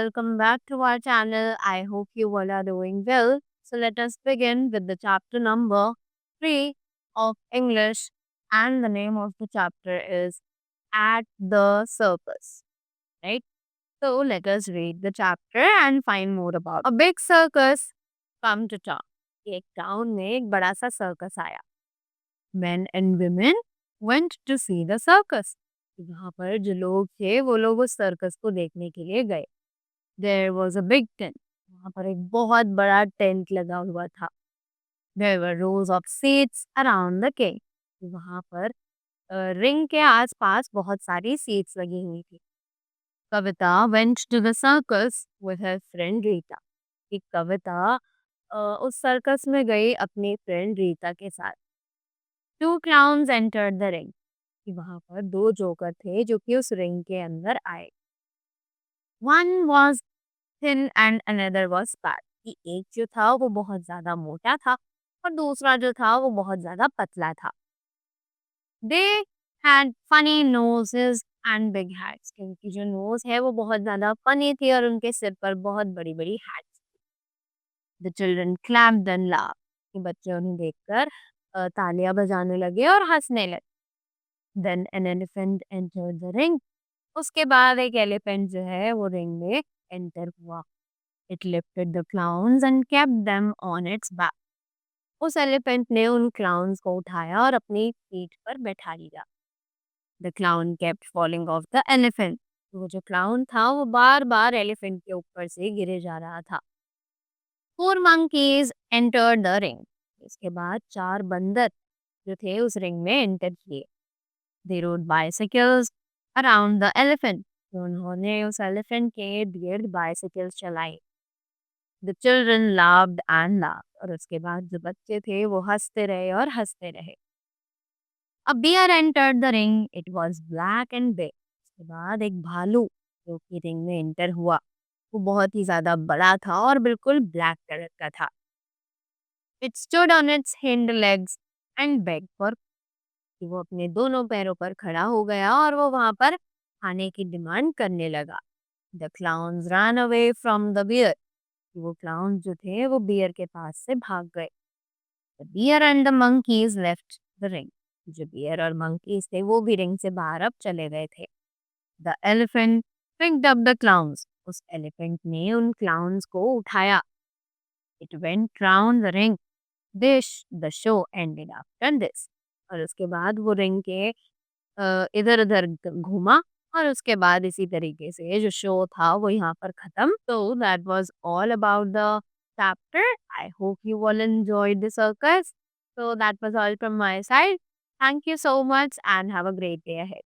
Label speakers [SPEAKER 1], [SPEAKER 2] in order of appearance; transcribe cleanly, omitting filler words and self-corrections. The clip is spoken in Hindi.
[SPEAKER 1] welcome back to our channel. I hope you all are doing well. So let us begin with the chapter number 3 of English, and the name of the chapter is At the Circus, right? So let us read the chapter and find more about a big circus come to town. एक टाउन में एक बड़ा सा सर्कस आया. Men and women went to see the circus. वहाँ पर जो लोग थे वो लोग उस सर्कस को देखने के लिए गए. There was a big tent. वहाँ पर एक बहुत बड़ा टेंट लगा हुआ था. There were rows of seats around the king. वहाँ पर रिंग के आसपास बहुत सारी सीट्स लगी हुई थी. कविता went to the circus with her friend Rita. कि कविता उस सर्कस में गई अपनी फ्रेंड रीता के साथ. Two clowns entered the ring. कि वहां पर दो जोकर थे जो कि उस रिंग के अंदर आए. One was thin and another was fat. कि एक जो था वो बहुत ज्यादा मोटा था और दूसरा जो था वो बहुत ज्यादा पतला था. They had funny noses and big hats. क्योंकि जो नोज है वो बहुत ज्यादा फनी थी और उनके सिर पर बहुत बड़ी बड़ी hats. The children clapped and laughed. कि बच्चे उन्हें देखकर तालियां बजाने लगे और हंसने लगे. Then an elephant entered the ring. उसके बाद एक एलिफेंट जो है वो रिंग में एंटर हुआ. It lifted the clowns and kept them on its back. उस एलिफेंट ने उन क्लाउन्स को उठाया और अपनी पीठ पर बैठा लिया. The clown kept falling off the elephant. वो जो क्लाउन था वो बार बार एलिफेंट के ऊपर से गिरे जा रहा था. Four monkeys entered the ring. इसके बाद 4 बंदर जो थे उस रिंग में एंटर किए. They rode bicycles around the elephant. तो उन्होंने उस एलिफेंट के इर्द गिर्द बाइसिकल्स चलाई. The children laughed and laughed. और उसके बाद जो बच्चे थे वो हंसते रहे और हंसते रहे. A bear entered the ring. It was black and big. उसके बाद एक भालू जो कि रिंग में एंटर हुआ वो बहुत ही ज्यादा बड़ा था और बिल्कुल ब्लैक कलर का था. It stood on its hind legs and begged for. कि वो अपने दोनों पैरों पर खड़ा हो गया और वो वहां पर खाने की डिमांड करने लगा. The clowns ran away from the bear. वो क्लाउन जो थे वो बियर के पास से भाग गए. The bear and the monkeys left the ring. जो बियर और मंकीज थे वो भी रिंग से बाहर अब चले गए थे. The elephant picked up the clowns. उस एलिफेंट ने उन क्लाउन्स को उठाया. It went round the ring. The show ended after this. और उसके बाद वो रिंग के इधर उधर घूमा और उसके बाद इसी तरीके से जो शो था वो यहाँ पर खत्म. So that was all about the chapter. I hope you all enjoyed the circus. So that was all from my side. Thank you so much and have a great day ahead.